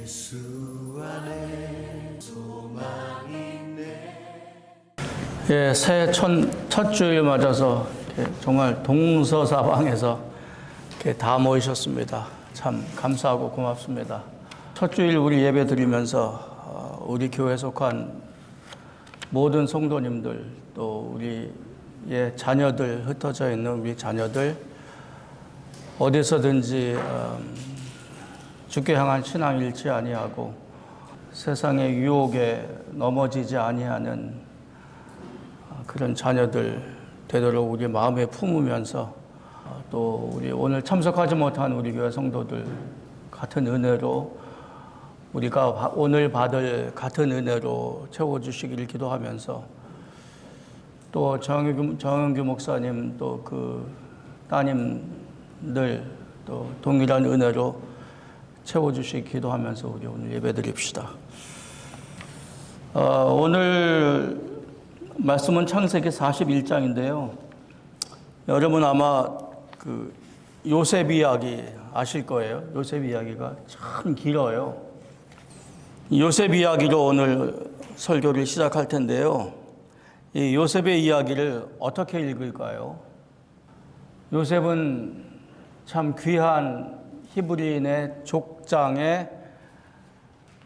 예수 안에 소망이 있네. 예, 새해 첫 주일 맞아서 정말 동서사방에서 다 모이셨습니다. 참 감사하고 고맙습니다. 첫 주일 우리 예배 드리면서 우리 교회에 속한 모든 성도님들, 또 우리의 자녀들, 흩어져 있는 우리 자녀들, 어디서든지 주께 향한 신앙 잃지 아니하고 세상의 유혹에 넘어지지 아니하는 그런 자녀들 되도록 우리 마음에 품으면서 또 우리 오늘 참석하지 못한 우리 교회 성도들 같은 은혜로 우리가 오늘 받을 같은 은혜로 채워주시기를 기도하면서 또 정영규 목사님 또 그 따님들 또 동일한 은혜로 채워주시기 기도하면서 우리 오늘 예배드립시다. 오늘 말씀은 창세기 41장인데요. 여러분 아마 그 요셉 이야기 아실 거예요. 요셉 이야기가 참 길어요. 요셉 이야기로 오늘 설교를 시작할 텐데요. 이 요셉의 이야기를 어떻게 읽을까요? 요셉은 참 귀한 히브리인의 족장의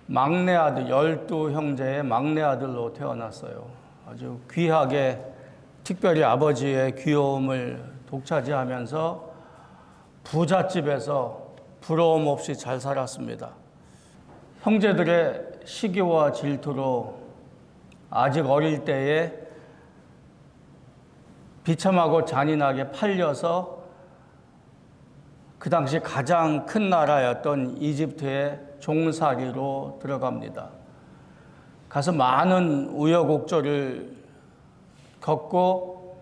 막내 아들, 12형제의 막내 아들로 태어났어요. 아주 귀하게 특별히 아버지의 귀여움을 독차지하면서 부잣집에서 부러움 없이 잘 살았습니다. 형제들의 시기와 질투로 아직 어릴 때에 비참하고 잔인하게 팔려서 그 당시 가장 큰 나라였던 이집트의 종살이로 들어갑니다. 가서 많은 우여곡절을 겪고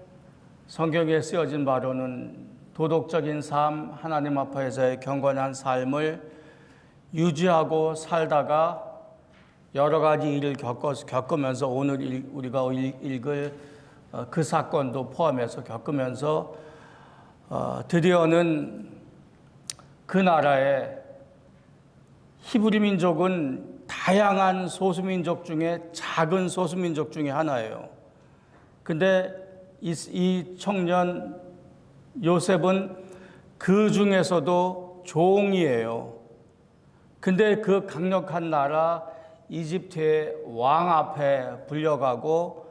성경에 쓰여진 바로는 도덕적인 삶, 하나님 앞에서의 경건한 삶을 유지하고 살다가 여러 가지 일을 겪으면서 오늘 우리가 읽을 그 사건도 포함해서 겪으면서 드디어는 그 나라의 히브리 민족은 다양한 소수민족 중에 작은 소수민족 중에 하나예요. 근데 이 청년 요셉은 그 중에서도 종이에요. 근데 그 강력한 나라 이집트의 왕 앞에 불려가고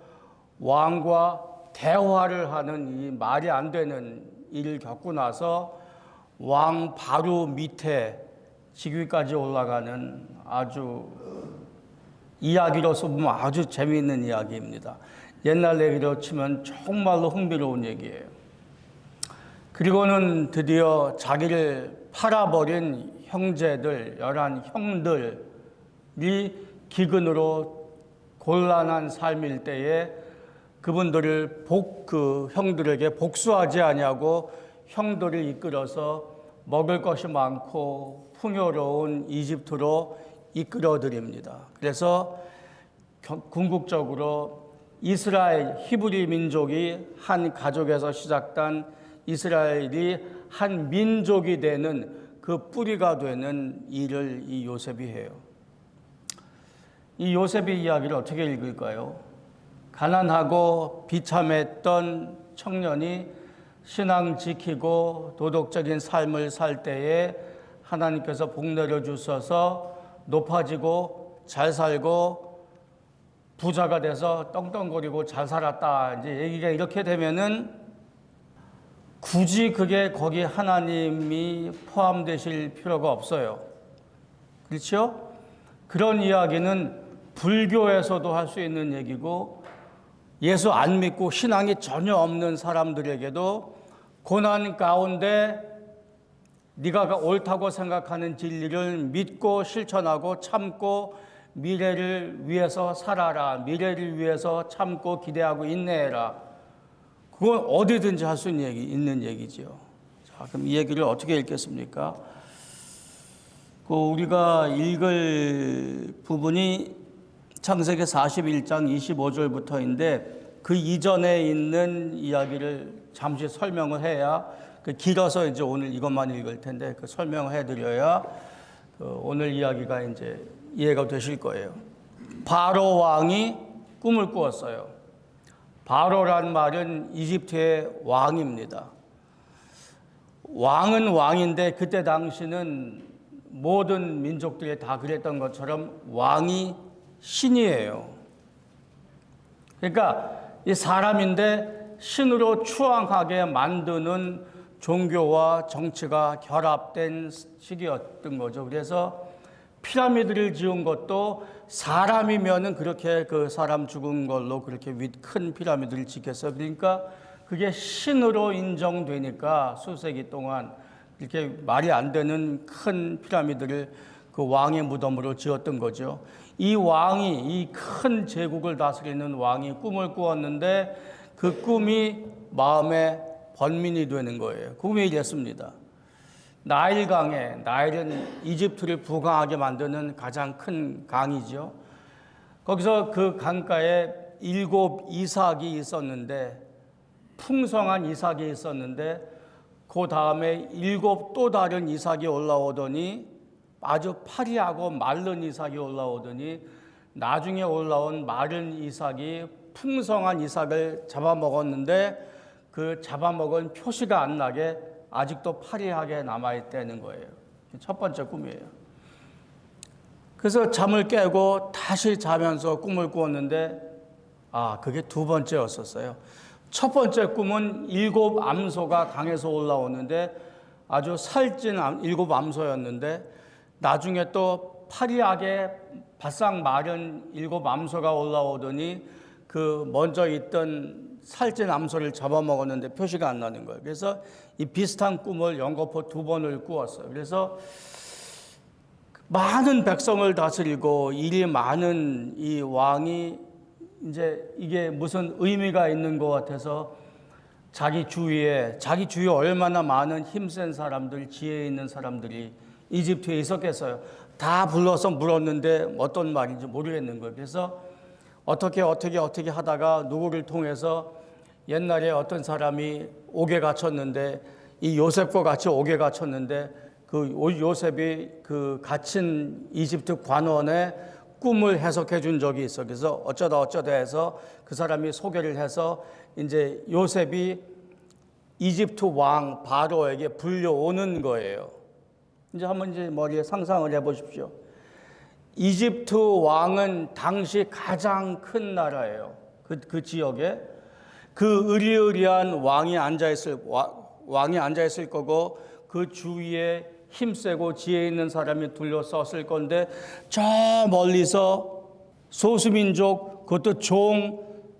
왕과 대화를 하는 이 말이 안 되는 일을 겪고 나서 왕 바로 밑에 직위까지 올라가는 아주 이야기로서 보면 아주 재미있는 이야기입니다. 옛날 얘기로 치면 정말로 흥미로운 얘기예요. 그리고는 드디어 자기를 팔아버린 형제들, 11형들이 기근으로 곤란한 삶일 때에 그분들을 그 형들에게 복수하지 아니하고 형들을 이끌어서 먹을 것이 많고 풍요로운 이집트로 이끌어드립니다. 그래서 궁극적으로 이스라엘 히브리 민족이 한 가족에서 시작된 이스라엘이 한 민족이 되는 그 뿌리가 되는 일을 이 요셉이 해요. 이 요셉의 이야기를 어떻게 읽을까요? 가난하고 비참했던 청년이 신앙 지키고 도덕적인 삶을 살 때에 하나님께서 복 내려주셔서 높아지고 잘 살고 부자가 돼서 떵떵거리고 잘 살았다. 이제 얘기가 이렇게 되면은 굳이 그게 거기 하나님이 포함되실 필요가 없어요. 그렇죠? 그런 이야기는 불교에서도 할 수 있는 얘기고 예수 안 믿고 신앙이 전혀 없는 사람들에게도 고난 가운데 네가 옳다고 생각하는 진리를 믿고 실천하고 참고 미래를 위해서 살아라. 미래를 위해서 참고 기대하고 인내해라. 그건 어디든지 할 수 있는 얘기죠. 자, 그럼 이 얘기를 어떻게 읽겠습니까? 우리가 읽을 부분이 창세기 41장 25절부터인데 그 이전에 있는 이야기를 잠시 설명을 해야 길어서 이제 오늘 이것만 읽을 텐데 그 설명을 해드려야 오늘 이야기가 이제 이해가 되실 거예요. 바로 왕이 꿈을 꾸었어요. 바로란 말은 이집트의 왕입니다. 왕은 왕인데 그때 당시는 모든 민족들이 다 그랬던 것처럼 왕이 신이에요. 그러니까 이 사람인데 신으로 추앙하게 만드는 종교와 정치가 결합된 시기였던 거죠. 그래서 피라미드를 지은 것도 사람이면은 그렇게 그 사람 죽은 걸로 그렇게 큰 피라미드를 짓겠어요. 그러니까 그게 신으로 인정되니까 수세기 동안 이렇게 말이 안 되는 큰 피라미드를 그 왕의 무덤으로 지었던 거죠. 이 왕이, 이 큰 제국을 다스리는 왕이 꿈을 꾸었는데 그 꿈이 마음의 번민이 되는 거예요. 꿈이 이랬습니다. 나일강에, 나일은 이집트를 부강하게 만드는 가장 큰 강이죠. 거기서 그 강가에 7 이삭이 있었는데, 풍성한 이삭이 있었는데, 그 다음에 7 또 다른 이삭이 올라오더니 아주 파리하고 마른 이삭이 올라오더니 나중에 올라온 마른 이삭이 풍성한 이삭을 잡아먹었는데 그 잡아먹은 표시가 안 나게 아직도 파리하게 남아있다는 거예요. 첫 번째 꿈이에요. 그래서 잠을 깨고 다시 자면서 꿈을 꾸었는데 그게 두 번째였었어요. 첫 번째 꿈은 7 암소가 강에서 올라오는데 아주 살찐 7 암소였는데 나중에 또 파리하게 바싹 마른 7 암소가 올라오더니 그 먼저 있던 살찐 암소를 잡아먹었는데 표시가 안 나는 거예요. 그래서 이 비슷한 꿈을 연거푸 2번을 꾸었어요. 그래서 많은 백성을 다스리고 일이 많은 이 왕이 이제 이게 무슨 의미가 있는 것 같아서 자기 주위에 얼마나 많은 힘센 사람들, 지혜 있는 사람들이 이집트에 있었겠어요. 다 불러서 물었는데 어떤 말인지 모르겠는 거예요. 그래서 어떻게 하다가 누구를 통해서 옛날에 어떤 사람이 옥에 갇혔는데 이 요셉과 같이 옥에 갇혔는데 그 요셉이 그 갇힌 이집트 관원의 꿈을 해석해 준 적이 있어. 그래서 어쩌다 해서 그 사람이 소개를 해서 이제 요셉이 이집트 왕 바로에게 불려오는 거예요. 이제 한번 이제 머리에 상상을 해 보십시오. 이집트 왕은 당시 가장 큰 나라예요. 그 지역에 그 의리의리한 왕이 앉아 있을 거고 그 주위에 힘세고 지혜 있는 사람이 둘러섰을 건데 저 멀리서 소수민족 그것도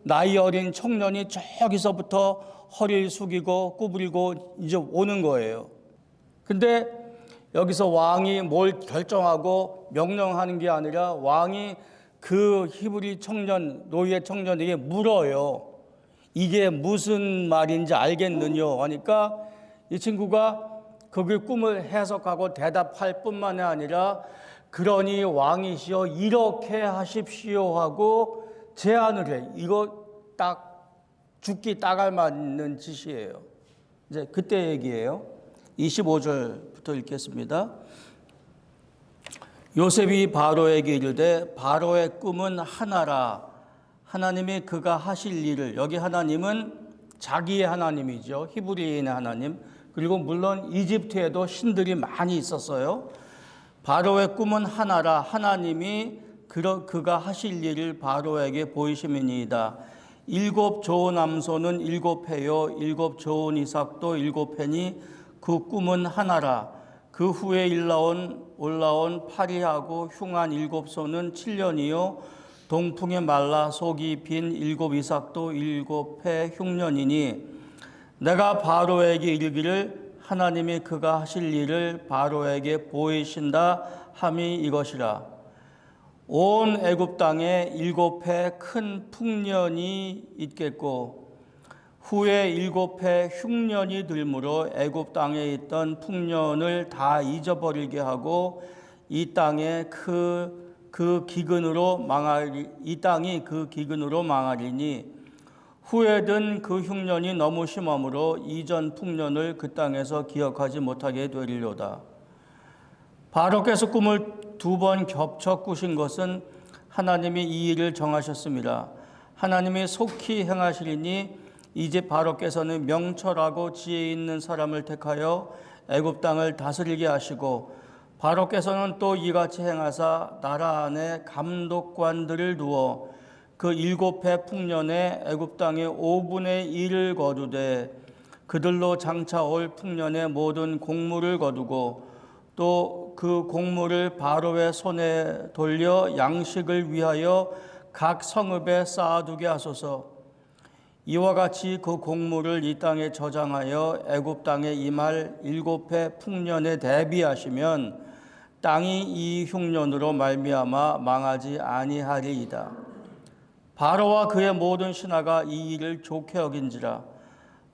나이 어린 청년이 저기서부터 허리를 숙이고 구부리고 이제 오는 거예요. 근데 여기서 왕이 뭘 결정하고 명령하는 게 아니라 왕이 그 히브리 노예 청년에게 물어요. 이게 무슨 말인지 알겠느냐 하니까 이 친구가 그 꿈을 해석하고 대답할 뿐만이 아니라 그러니 왕이시여 이렇게 하십시오 하고 제안을 해. 이거 죽기 딱 알맞는 짓이에요. 이제 그때 얘기예요. 25절부터 읽겠습니다. 요셉이 바로에게 이르되 바로의 꿈은 하나라. 하나님이 그가 하실 일을, 여기 하나님은 자기의 하나님이죠. 히브리인의 하나님. 그리고 물론 이집트에도 신들이 많이 있었어요. 바로의 꿈은 하나라. 하나님이 그가 하실 일을 바로에게 보이심이니이다. 7 좋은 암소는 7회요 7 좋은 이삭도 7회니 그 꿈은 하나라. 그 후에 올라온 파리하고 흉한 7소는 7년이요 동풍에 말라 속이 빈 7 이삭도 7회 흉년이니 내가 바로에게 이르기를 하나님이 그가 하실 일을 바로에게 보이신다 함이 이것이라. 온 애굽 땅에 7회 큰 풍년이 있겠고 후에 7회 흉년이 들므로 애굽 땅에 있던 풍년을 다 잊어버리게 하고 이 땅이 그 기근으로 망하리니 후에든 그 흉년이 너무 심함으로 이전 풍년을 그 땅에서 기억하지 못하게 되리로다. 바로께서 꿈을 2번 겹쳐 꾸신 것은 하나님이 이 일을 정하셨습니다. 하나님이 속히 행하시리니 이제 바로께서는 명철하고 지혜 있는 사람을 택하여 애굽 땅을 다스리게 하시고 바로께서는 또 이같이 행하사 나라 안에 감독관들을 두어 그 7해 풍년에 애굽 땅의 5분의 1을 거두되 그들로 장차 올 풍년의 모든 곡물을 거두고 또 그 곡물을 바로의 손에 돌려 양식을 위하여 각 성읍에 쌓아두게 하소서. 이와 같이 그 곡물을 이 땅에 저장하여 애굽 땅에 임할 7해 풍년에 대비하시면 땅이 이 흉년으로 말미암아 망하지 아니하리이다. 바로와 그의 모든 신하가 이 일을 좋게 여긴지라.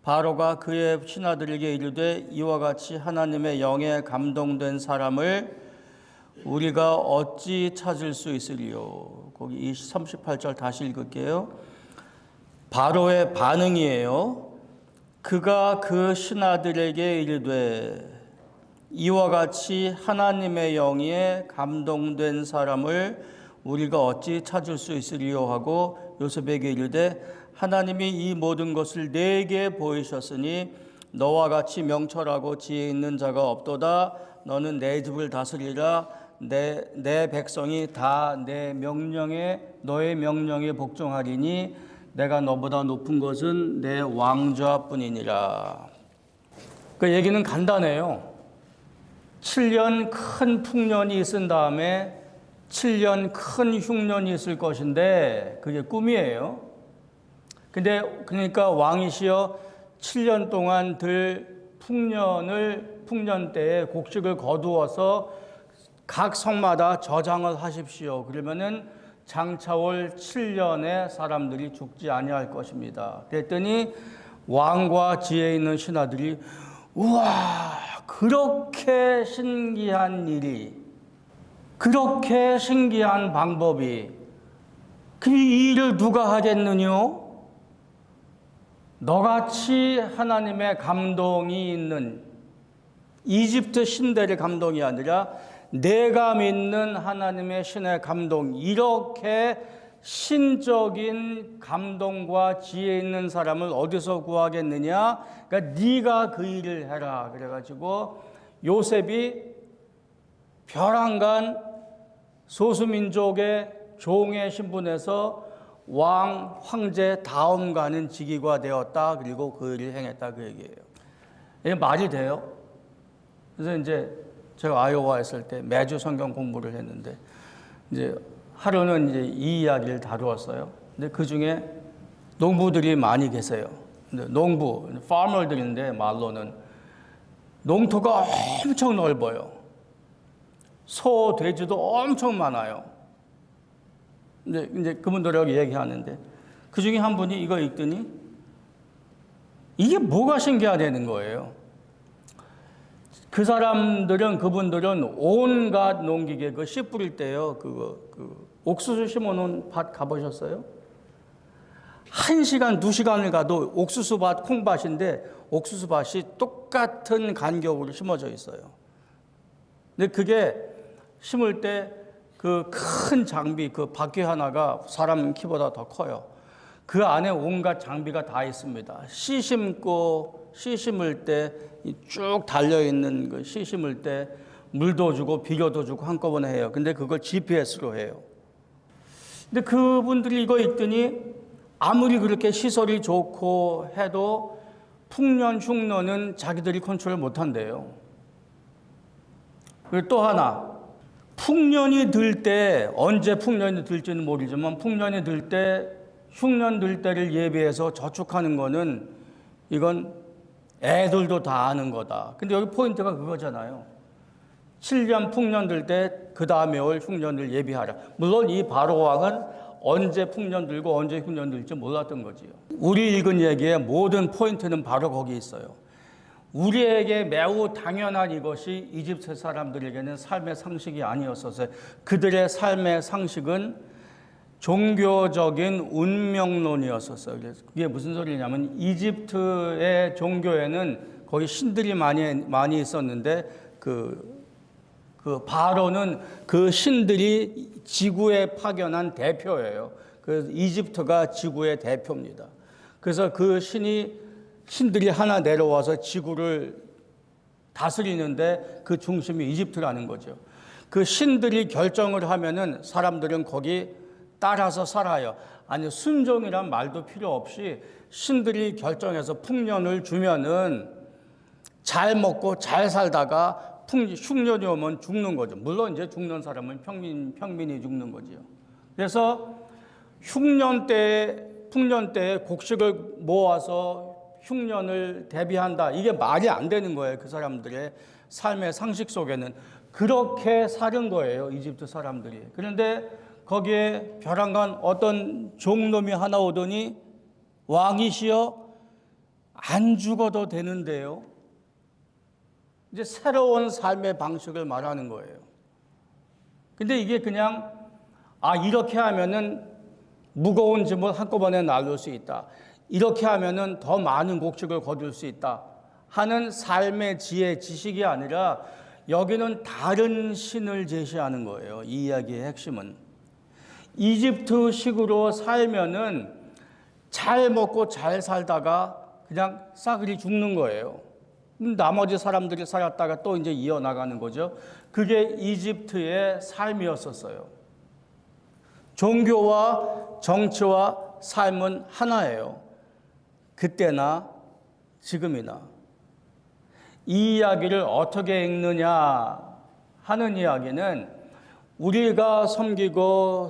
바로가 그의 신하들에게 이르되 이와 같이 하나님의 영에 감동된 사람을 우리가 어찌 찾을 수 있으리요. 거기 38절 다시 읽을게요. 바로의 반응이에요. 그가 그 신하들에게 이르되 이와 같이 하나님의 영에 감동된 사람을 우리가 어찌 찾을 수 있으리요 하고 요셉에게 이르되 하나님이 이 모든 것을 내게 보이셨으니 너와 같이 명철하고 지혜 있는 자가 없도다. 너는 내 집을 다스리라. 내 백성이 다 내 명령에 너의 명령에 복종하리니 내가 너보다 높은 것은 내 왕좌뿐이니라. 그 얘기는 간단해요. 7년 큰 풍년이 있은 다음에 7년 큰 흉년이 있을 것인데 그게 꿈이에요. 근데 그러니까 왕이시여 7년 동안 들 풍년 때에 곡식을 거두어서 각 성마다 저장을 하십시오. 그러면은 장차 올 7년에 사람들이 죽지 아니할 것입니다. 그랬더니 왕과 지혜 있는 신하들이 우와, 그렇게 신기한 일이, 그렇게 신기한 방법이, 그럼 이 일을 누가 하겠느냐? 너같이 하나님의 감동이 있는 이집트 신들의 감동이 아니라 내가 믿는 하나님의 신의 감동, 이렇게 신적인 감동과 지혜 있는 사람을 어디서 구하겠느냐? 그러니까 네가 그 일을 해라. 그래가지고 요셉이 벼랑간 소수민족의 종의 신분에서 왕, 황제 다음 가는 직위가 되었다. 그리고 그 일을 행했다. 그 얘기예요. 이게 말이 돼요? 그래서 이제 제가 아이오와 있을 때 매주 성경 공부를 했는데 이제 하루는 이제 이 이야기를 다루었어요. 근데 그 중에 농부들이 많이 계세요. 근데 농부, farmer들인데 말로는 농토가 엄청 넓어요. 소, 돼지도 엄청 많아요. 근데 이제 그분들하고 얘기하는데 그 중에 한 분이 이거 읽더니 이게 뭐가 신기하다는 거예요. 그 사람들은 그분들은 온갖 농기계 그 씨 뿌릴 때요. 그 옥수수 심어놓은 밭 가보셨어요? 1시간, 2시간을 가도 옥수수밭, 콩밭인데 옥수수밭이 똑같은 간격으로 심어져 있어요. 근데 그게 심을 때 그 큰 장비, 그 바퀴 하나가 사람 키보다 더 커요. 그 안에 온갖 장비가 다 있습니다. 씨 심을 때 쭉 달려있는 그 씨 심을 때 물도 주고 비료도 주고 한꺼번에 해요. 근데 그걸 GPS로 해요. 근데 그분들이 이거 읽더니 아무리 그렇게 시설이 좋고 해도 풍년, 흉년은 자기들이 컨트롤 못한대요. 그리고 또 하나, 풍년이 들 때, 언제 풍년이 들지는 모르지만 풍년이 들 때, 흉년 들 때를 예비해서 저축하는 거는 이건 애들도 다 아는 거다. 근데 여기 포인트가 그거잖아요. 7년 풍년 들 때 그 다음에 올 흉년을 예비하라. 물론 이 바로 왕은 언제 풍년 들고 언제 흉년 들지 몰랐던 거지요. 우리 읽은 얘기의 모든 포인트는 바로 거기 있어요. 우리에게 매우 당연한 이것이 이집트 사람들에게는 삶의 상식이 아니었어서 그들의 삶의 상식은 종교적인 운명론이었었어요. 그게 무슨 소리냐면 이집트의 종교에는 거기 신들이 많이 있었는데 그 그 바로는 그 신들이 지구에 파견한 대표예요. 그래서 이집트가 지구의 대표입니다. 그래서 그 신들이 하나 내려와서 지구를 다스리는데 그 중심이 이집트라는 거죠. 그 신들이 결정을 하면은 사람들은 거기 따라서 살아요. 아니, 순종이란 말도 필요 없이 신들이 결정해서 풍년을 주면은 잘 먹고 잘 살다가 흉년이 오면 죽는 거죠. 물론 이제 죽는 사람은 평민이 죽는 거지요. 그래서 풍년 때에 곡식을 모아서 흉년을 대비한다. 이게 말이 안 되는 거예요. 그 사람들의 삶의 상식 속에는. 그렇게 사는 거예요. 이집트 사람들이. 그런데 거기에 벼랑간 어떤 종놈이 하나 오더니 왕이시여 안 죽어도 되는데요. 이제 새로운 삶의 방식을 말하는 거예요. 근데 이게 그냥 이렇게 하면은 무거운 짐을 한꺼번에 나눌 수 있다. 이렇게 하면은 더 많은 곡식을 거둘 수 있다 하는 삶의 지식이 아니라 여기는 다른 신을 제시하는 거예요. 이 이야기의 핵심은. 이집트식으로 살면은 잘 먹고 잘 살다가 그냥 싸그리 죽는 거예요. 나머지 사람들이 살았다가 또 이제 이어나가는 거죠. 그게 이집트의 삶이었었어요. 종교와 정치와 삶은 하나예요. 그때나 지금이나. 이 이야기를 어떻게 읽느냐 하는 이야기는 우리가 섬기고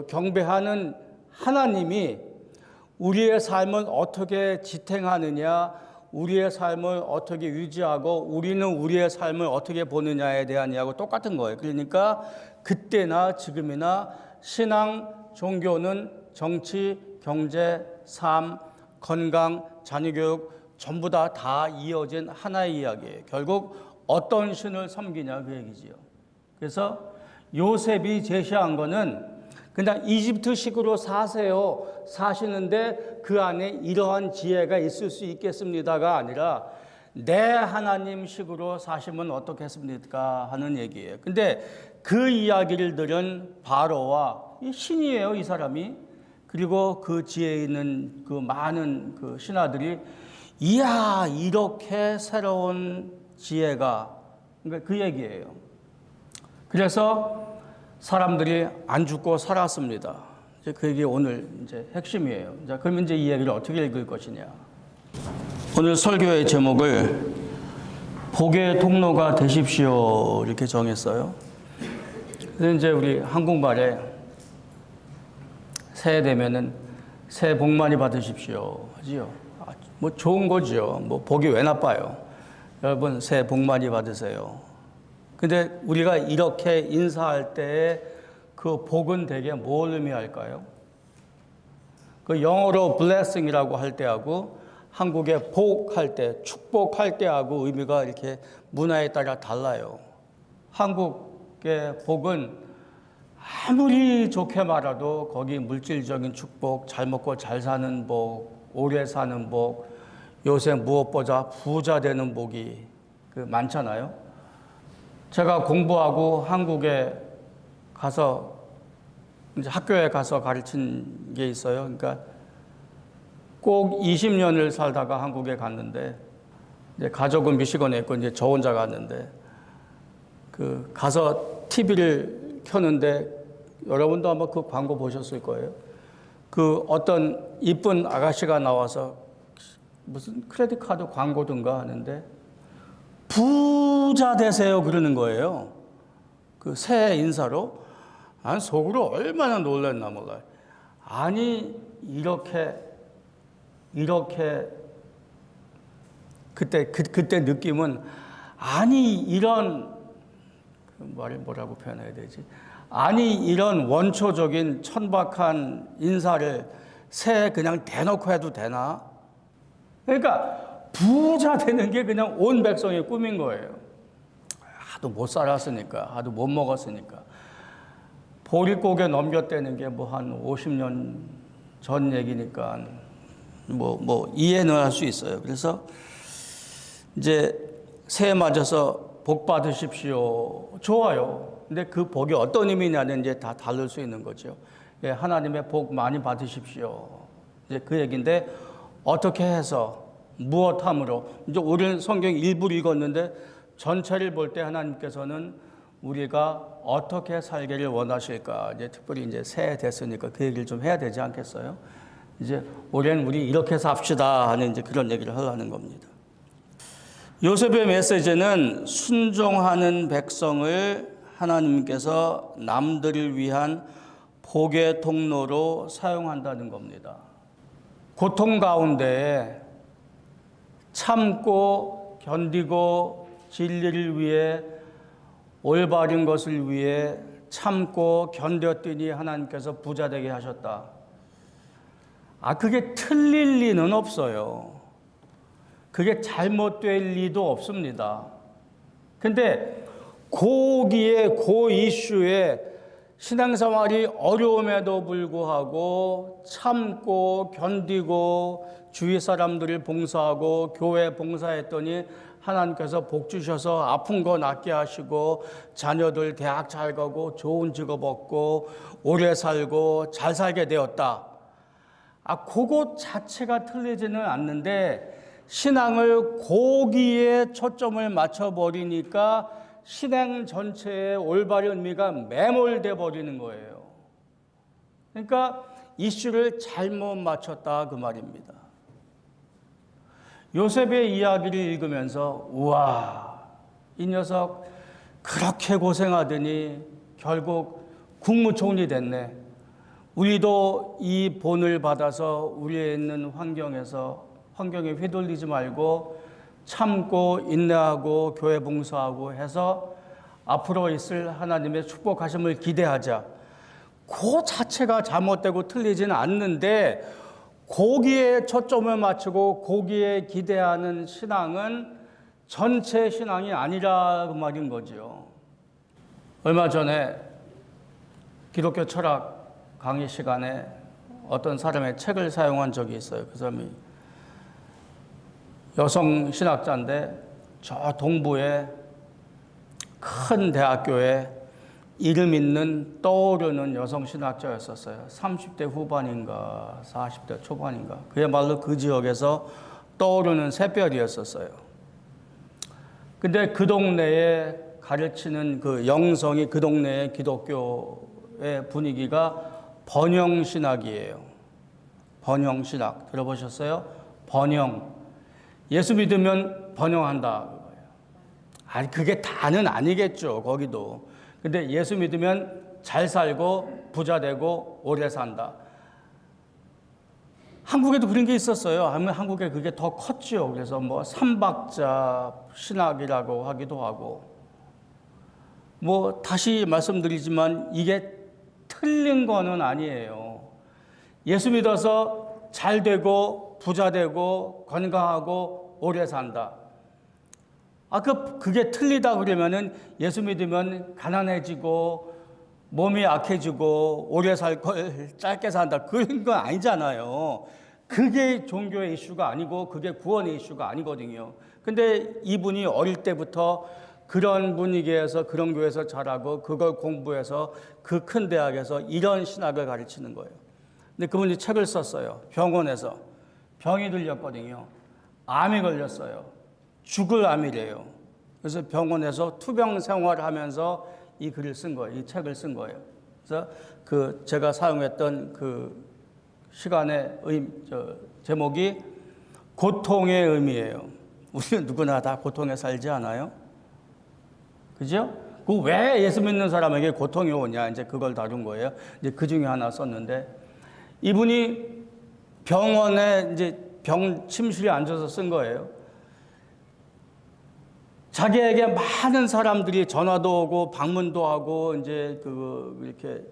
경배하는 하나님이 우리의 삶을 어떻게 지탱하느냐, 우리의 삶을 어떻게 유지하고 우리는 우리의 삶을 어떻게 보느냐에 대한 이야기하고 똑같은 거예요. 그러니까 그때나 지금이나 신앙, 종교는 정치, 경제, 삶, 건강, 자녀교육 전부 다 이어진 하나의 이야기예요. 결국 어떤 신을 섬기냐 그 얘기지요. 그래서 요셉이 제시한 거는 그냥 이집트식으로 사시는데 그 안에 이러한 지혜가 있을 수 있겠습니다가 아니라 내 하나님식으로 사시면 어떻겠습니까 하는 얘기예요. 근데 그 이야기를 들은 바로와 신이에요, 이 사람이. 그리고 그 지혜에 있는 그 많은 그 신하들이 이야, 이렇게 새로운 지혜가, 그러니까 그 얘기예요. 그래서 사람들이 안 죽고 살았습니다. 이제 그게 오늘 이제 핵심이에요. 자, 그럼 이제 이 얘기를 어떻게 읽을 것이냐. 오늘 설교의 제목을 복의 통로가 되십시오 이렇게 정했어요. 그래서 이제 우리 한국말에 새해 되면은 새해 복 많이 받으십시오 하지요. 뭐 좋은 거죠. 뭐 복이 왜 나빠요. 여러분 새해 복 많이 받으세요. 근데 우리가 이렇게 인사할 때 그 복은 대개 뭘 의미할까요? 그 영어로 blessing이라고 할 때하고 한국의 복할 때, 축복할 때하고 의미가 이렇게 문화에 따라 달라요. 한국의 복은 아무리 좋게 말해도 거기 물질적인 축복, 잘 먹고 잘 사는 복, 오래 사는 복, 요새 무엇보다 부자 되는 복이 많잖아요. 제가 공부하고 한국에 가서 이제 학교에 가서 가르친 게 있어요. 그러니까 꼭 20년을 살다가 한국에 갔는데 이제 가족은 미시건에 있고 이제 저 혼자 갔는데 가서 TV를 켰는데 여러분도 아마 그 광고 보셨을 거예요. 어떤 이쁜 아가씨가 나와서 무슨 크레딧 카드 광고든가 하는데 부자 되세요 그러는 거예요. 새해 인사로. 속으로 얼마나 놀랐나 몰라요. 아니 이렇게 그때 느낌은 아니 이런 말을 뭐라고 표현해야 되지? 아니 이런 원초적인 천박한 인사를 새해 그냥 대놓고 해도 되나? 그러니까 부자 되는 게 그냥 온 백성의 꿈인 거예요. 하도 못 살았으니까, 하도 못 먹었으니까. 보릿고개 넘겼다는 게 뭐 한 50년 전 얘기니까 뭐 이해는 할 수 있어요. 그래서 이제 새해 맞아서 복 받으십시오. 좋아요. 근데 그 복이 어떤 의미냐는 이제 다 다를 수 있는 거죠. 예, 하나님의 복 많이 받으십시오. 이제 그 얘기인데 어떻게 해서 무엇함으로 이제 우리는 성경 일부를 읽었는데 전체를 볼 때 하나님께서는 우리가 어떻게 살기를 원하실까? 이제 특별히 이제 새해 됐으니까 그 얘기를 좀 해야 되지 않겠어요? 이제 올해는 우리 이렇게 삽시다 하는 이제 그런 얘기를 하려는 겁니다. 요셉의 메시지는 순종하는 백성을 하나님께서 남들을 위한 복의 통로로 사용한다는 겁니다. 고통 가운데 참고 견디고 진리를 위해 올바른 것을 위해 참고 견뎠더니 하나님께서 부자 되게 하셨다. 그게 틀릴 리는 없어요. 그게 잘못될 리도 없습니다. 근데 고기에 고 이슈에 신앙생활이 어려움에도 불구하고 참고 견디고 주위 사람들을 봉사하고 교회 봉사했더니 하나님께서 복 주셔서 아픈 거 낫게 하시고 자녀들 대학 잘 가고 좋은 직업 얻고 오래 살고 잘 살게 되었다. 그것 자체가 틀리지는 않는데 신앙을 거기에 초점을 맞춰버리니까 신앙 전체의 올바른 의미가 매몰돼 버리는 거예요. 그러니까 이슈를 잘못 맞췄다 그 말입니다. 요셉의 이야기를 읽으면서 우와, 이 녀석 그렇게 고생하더니 결국 국무총리 됐네. 우리도 이 본을 받아서 우리에 있는 환경에 휘둘리지 말고 참고 인내하고 교회 봉사하고 해서 앞으로 있을 하나님의 축복하심을 기대하자. 그 자체가 잘못되고 틀리지는 않는데 거기에 초점을 맞추고 거기에 기대하는 신앙은 전체 신앙이 아니라 그 말인 거죠. 얼마 전에 기독교 철학 강의 시간에 어떤 사람의 책을 사용한 적이 있어요. 그 사람이 여성 신학자인데 저 동부의 큰 대학교에 이름 있는 떠오르는 여성 신학자였었어요. 30대 후반인가 40대 초반인가 그야말로 그 지역에서 떠오르는 새별이었었어요. 근데 그 동네에 가르치는 그 영성이 그 동네의 기독교의 분위기가 번영신학이에요. 번영신학 들어보셨어요? 번영. 예수 믿으면 번영한다. 그게 다는 아니겠죠, 거기도. 근데 예수 믿으면 잘 살고 부자 되고 오래 산다. 한국에도 그런 게 있었어요. 한국에 그게 더 컸죠. 그래서 뭐 삼박자 신학이라고 하기도 하고. 다시 말씀드리지만 이게 틀린 거는 아니에요. 예수 믿어서 잘 되고 부자 되고 건강하고 오래 산다. 그게 틀리다 그러면은 예수 믿으면 가난해지고 몸이 약해지고 오래 살 걸 짧게 산다. 그런 건 아니잖아요. 그게 종교의 이슈가 아니고 그게 구원의 이슈가 아니거든요. 근데 이분이 어릴 때부터 그런 분위기에서 그런 교회에서 자라고 그걸 공부해서 그 큰 대학에서 이런 신학을 가르치는 거예요. 근데 그분이 책을 썼어요. 병원에서. 병이 들렸거든요. 암이 걸렸어요. 죽을 암이래요. 그래서 병원에서 투병 생활을 하면서 이 글을 쓴 거예요. 이 책을 쓴 거예요. 그래서 제가 사용했던 그 시간의 제목이 고통의 의미예요. 우리는 누구나 다 고통에 살지 않아요? 그죠? 왜 예수 믿는 사람에게 고통이 오냐? 이제 그걸 다룬 거예요. 이제 그 중에 하나 썼는데 이분이 병원에 이제 침실에 앉아서 쓴 거예요. 자기에게 많은 사람들이 전화도 오고 방문도 하고 이제 이렇게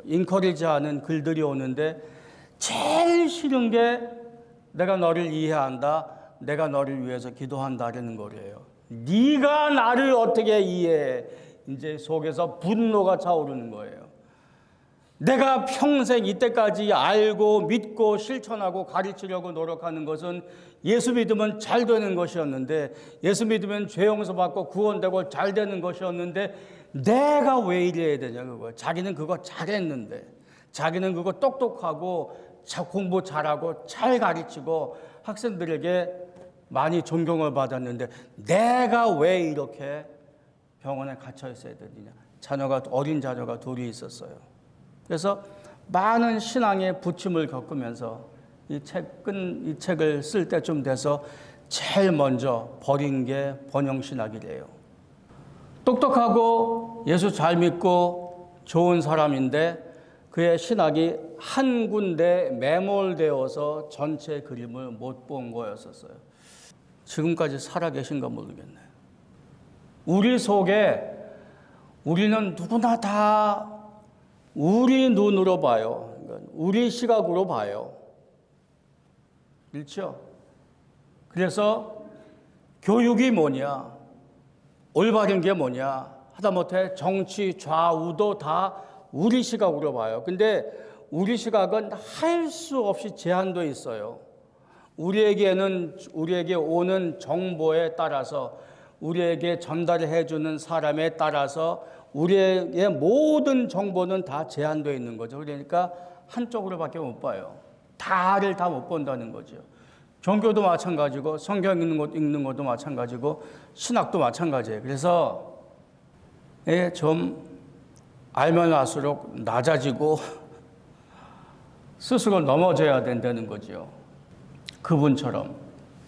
인커리지하는 글들이 오는데 제일 싫은 게 내가 너를 이해한다, 내가 너를 위해서 기도한다라는 거래요. 네가 나를 어떻게 이해해? 이제 속에서 분노가 차오르는 거예요. 내가 평생 이때까지 알고 믿고 실천하고 가르치려고 노력하는 것은 예수 믿으면 잘 되는 것이었는데, 예수 믿으면 죄 용서받고 구원되고 잘 되는 것이었는데, 내가 왜 이래야 되냐 그거. 자기는 그거 잘했는데, 자기는 그거 똑똑하고 공부 잘하고 잘 가르치고 학생들에게 많이 존경을 받았는데, 내가 왜 이렇게 병원에 갇혀 있어야 되느냐. 어린 자녀가 둘이 있었어요. 그래서 많은 신앙의 부침을 겪으면서 이 책을 쓸 때쯤 돼서 제일 먼저 버린 게 번영신학이래요. 똑똑하고 예수 잘 믿고 좋은 사람인데 그의 신학이 한 군데 매몰되어서 전체 그림을 못 본 거였었어요. 지금까지 살아계신가 모르겠네요. 우리 속에 우리는 누구나 다 우리 눈으로 봐요. 우리 시각으로 봐요. 그렇죠? 그래서 교육이 뭐냐, 올바른 게 뭐냐, 하다못해 정치 좌우도 다 우리 시각으로 봐요. 근데 우리 시각은 할 수 없이 제한도 있어요. 우리에게 오는 정보에 따라서, 우리에게 전달해 주는 사람에 따라서 우리의 모든 정보는 다 제한되어 있는 거죠. 그러니까 한쪽으로밖에 못 봐요. 다를 다 못 본다는 거죠. 종교도 마찬가지고 성경 읽는 것도 마찬가지고 신학도 마찬가지예요. 그래서 좀 알면 알수록 낮아지고 스스로 넘어져야 된다는 거죠. 그분처럼,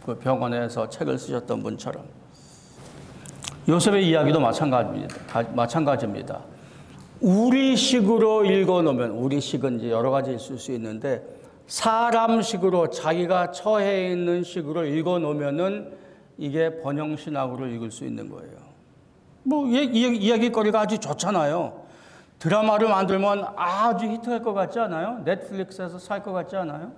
그 병원에서 책을 쓰셨던 분처럼. 요셉의 이야기도 마찬가지입니다. 우리식으로 읽어놓으면, 우리식은 이제 여러 가지 있을 수 있는데, 사람식으로 자기가 처해 있는 식으로 읽어놓으면은 이게 번영신학으로 읽을 수 있는 거예요. 뭐 이야기거리가 아주 좋잖아요. 드라마를 만들면 아주 히트할 것 같지 않아요? 넷플릭스에서 살 것 같지 않아요?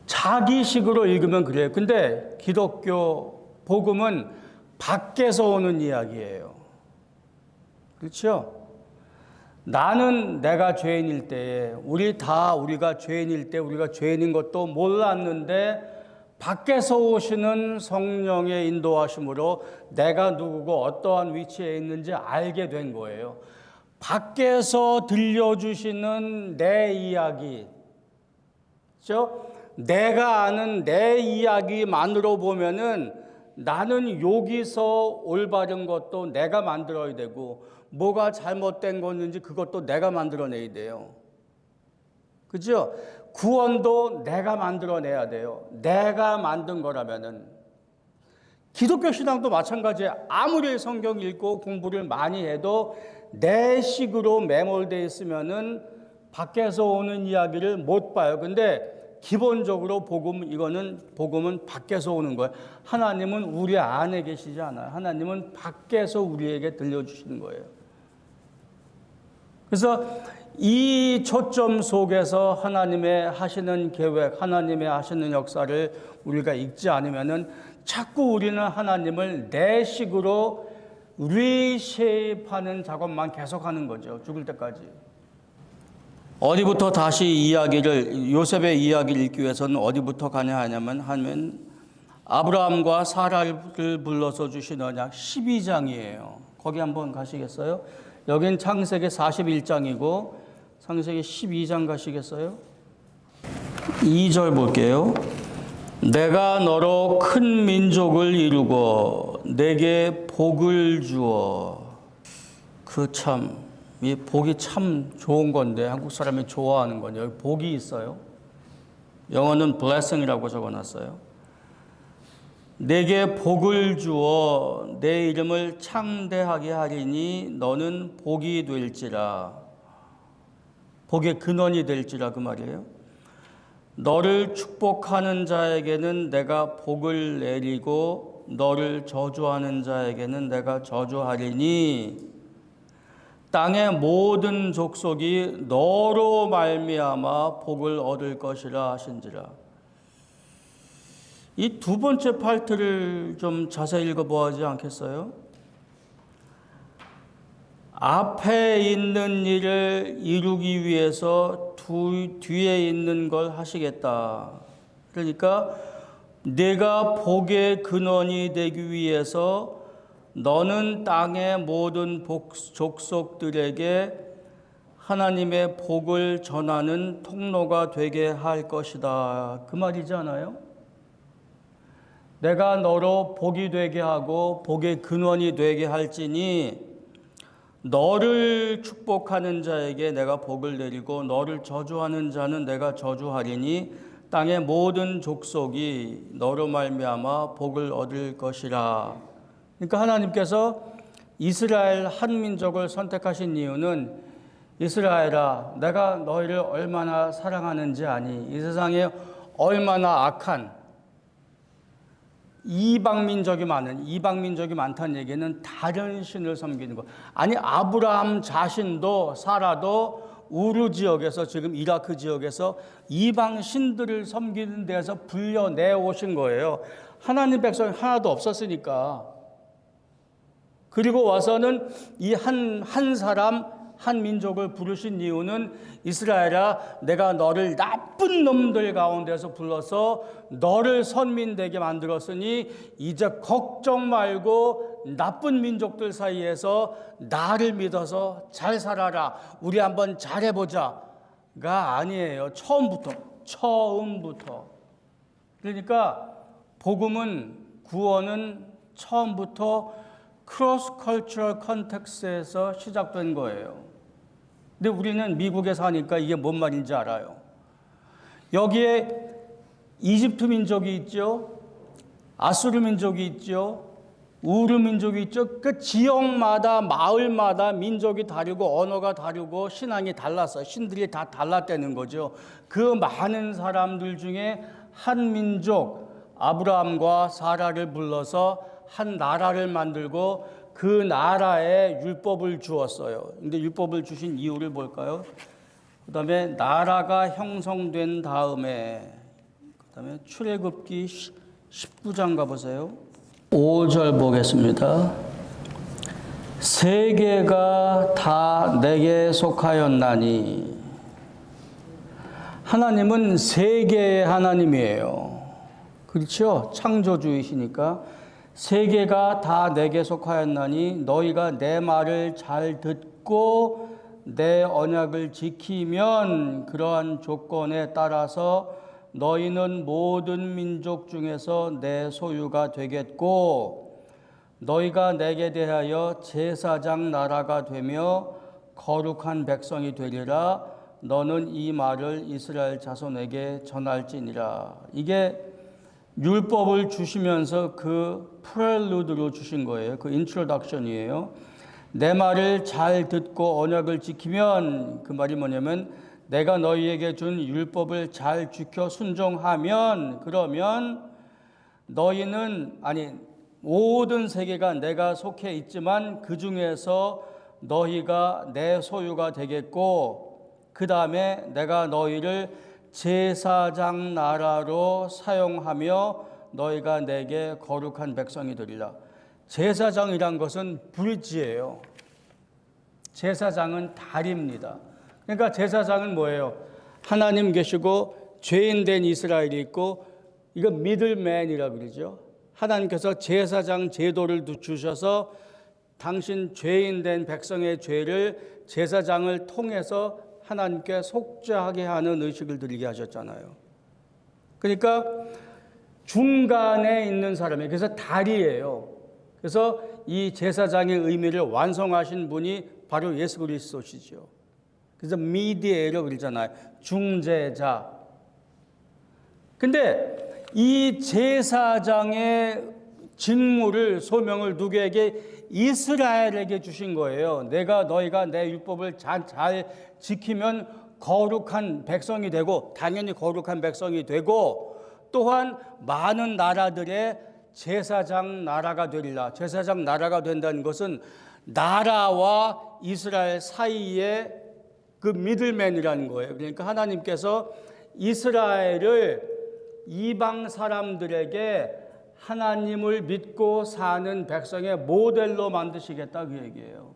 자기식으로 읽으면 그래요. 근데 기독교 복음은 밖에서 오는 이야기예요. 그렇죠? 나는 내가 죄인일 때에, 우리가 죄인일 때 우리가 죄인인 것도 몰랐는데 밖에서 오시는 성령의 인도하심으로 내가 누구고 어떠한 위치에 있는지 알게 된 거예요. 밖에서 들려주시는 내 이야기, 그렇죠? 내가 아는 내 이야기만으로 보면은 나는 여기서 올바른 것도 내가 만들어야 되고, 뭐가 잘못된 건지 그것도 내가 만들어내야 돼요. 그죠? 구원도 내가 만들어내야 돼요. 내가 만든 거라면은. 기독교 신앙도 마찬가지예요. 아무리 성경 읽고 공부를 많이 해도 내 식으로 매몰되어 있으면은 밖에서 오는 이야기를 못 봐요. 근데 기본적으로 복음은 밖에서 오는 거예요. 하나님은 우리 안에 계시지 않아요. 하나님은 밖에서 우리에게 들려주시는 거예요. 그래서 이 초점 속에서 하나님의 하시는 계획, 하나님의 하시는 역사를 우리가 읽지 않으면은 자꾸 우리는 하나님을 내 식으로 리쉐입하는 작업만 계속하는 거죠. 죽을 때까지. 어디부터 다시 요셉의 이야기를 읽기 위해서는 어디부터 가냐 하면 아브라함과 사라를 불러서 주신 언약 12장이에요. 거기 한번 가시겠어요? 여긴 창세기 41장이고 창세기 12장 가시겠어요? 2절 볼게요. 내가 너로 큰 민족을 이루고 내게 복을 주어. 이 복이 참 좋은 건데 한국 사람이 좋아하는 거죠. 여기 복이 있어요. 영어는 blessing이라고 적어놨어요. 내게 복을 주어 내 이름을 창대하게 하리니 너는 복이 될지라. 복의 근원이 될지라 그 말이에요. 너를 축복하는 자에게는 내가 복을 내리고 너를 저주하는 자에게는 내가 저주하리니 땅의 모든 족속이 너로 말미암아 복을 얻을 것이라 하신지라. 이 두 번째 파트를 좀 자세히 읽어보아야 하지 않겠어요? 앞에 있는 일을 이루기 위해서 뒤에 있는 걸 하시겠다. 그러니까 내가 복의 근원이 되기 위해서 너는 땅의 모든 족속들에게 하나님의 복을 전하는 통로가 되게 할 것이다. 그 말이잖아요. 내가 너로 복이 되게 하고 복의 근원이 되게 할지니 너를 축복하는 자에게 내가 복을 내리고 너를 저주하는 자는 내가 저주하리니 땅의 모든 족속이 너로 말미암아 복을 얻을 것이라. 그러니까 하나님께서 이스라엘 한 민족을 선택하신 이유는 이스라엘아, 내가 너희를 얼마나 사랑하는지 아니? 이 세상에 얼마나 악한 이방 민족이 많다는 얘기는 다른 신을 섬기는 것. 아니, 아브라함 자신도 사라도 우르 지역에서, 지금 이라크 지역에서 이방 신들을 섬기는 데서 불려내 오신 거예요. 하나님 백성이 하나도 없었으니까. 그리고 와서는 이 한 사람, 한 민족을 부르신 이유는 이스라엘아, 내가 너를 나쁜 놈들 가운데서 불러서 너를 선민되게 만들었으니 이제 걱정 말고 나쁜 민족들 사이에서 나를 믿어서 잘 살아라. 우리 한번 잘해보자가 아니에요. 처음부터. 그러니까 복음은, 구원은 처음부터 크로스 컬처럴 컨텍스트에서 시작된 거예요. 근데 우리는 미국에 사니까 이게 뭔 말인지 알아요. 여기에 이집트 민족이 있죠. 아수르 민족이 있죠. 우르 민족이 있죠. 그 지역마다, 마을마다 민족이 다르고 언어가 다르고 신앙이 달라서 신들이 다 달랐다는 거죠. 그 많은 사람들 중에 한 민족, 아브라함과 사라를 불러서 한 나라를 만들고 그 나라에 율법을 주었어요. 근데 율법을 주신 이유를 볼까요? 그 다음에 나라가 형성된 다음에, 그 다음에 출애굽기 19장 가보세요. 5절 보겠습니다. 세계가 다 내게 속하였나니. 하나님은 세계의 하나님이에요. 그렇죠? 창조주이시니까. 세계가 다 내게 속하였나니 너희가 내 말을 잘 듣고 내 언약을 지키면 그러한 조건에 따라서 너희는 모든 민족 중에서 내 소유가 되겠고 너희가 내게 대하여 제사장 나라가 되며 거룩한 백성이 되리라. 너는 이 말을 이스라엘 자손에게 전할지니라. 이게 율법을 주시면서 그 프렐루드로 주신 거예요. 그 인트로덕션이에요. 내 말을 잘 듣고 언약을 지키면, 그 말이 뭐냐면 내가 너희에게 준 율법을 잘 지켜 순종하면, 그러면 너희는, 아니 모든 세계가 내가 속해 있지만 그 중에서 너희가 내 소유가 되겠고, 그 다음에 내가 너희를 제사장 나라로 사용하며 너희가 내게 거룩한 백성이 되리라. 제사장이란 것은 브릿지예요. 제사장은 다리입니다. 그러니까 제사장은 뭐예요? 하나님 계시고 죄인 된 이스라엘이 있고, 이거 미들맨이라고 그러죠. 하나님께서 제사장 제도를 주셔서 당신 죄인 된 백성의 죄를 제사장을 통해서 하나님께 속죄하게 하는 의식을 드리게 하셨잖아요. 그러니까 중간에 있는 사람이에요. 그래서 다리예요. 그래서 이 제사장의 의미를 완성하신 분이 바로 예수 그리스도시죠. 그래서 미디에이터 그러잖아요. 중재자. 근데 이 제사장의 직무를, 소명을 누구에게? 이스라엘에게 주신 거예요. 너희가 내 율법을 잘 지키면 거룩한 백성이 되고, 당연히 거룩한 백성이 되고, 또한 많은 나라들의 제사장 나라가 되리라. 제사장 나라가 된다는 것은 나라와 이스라엘 사이에 그 미들맨이라는 거예요. 그러니까 하나님께서 이스라엘을 이방 사람들에게 하나님을 믿고 사는 백성의 모델로 만드시겠다, 그 얘기예요.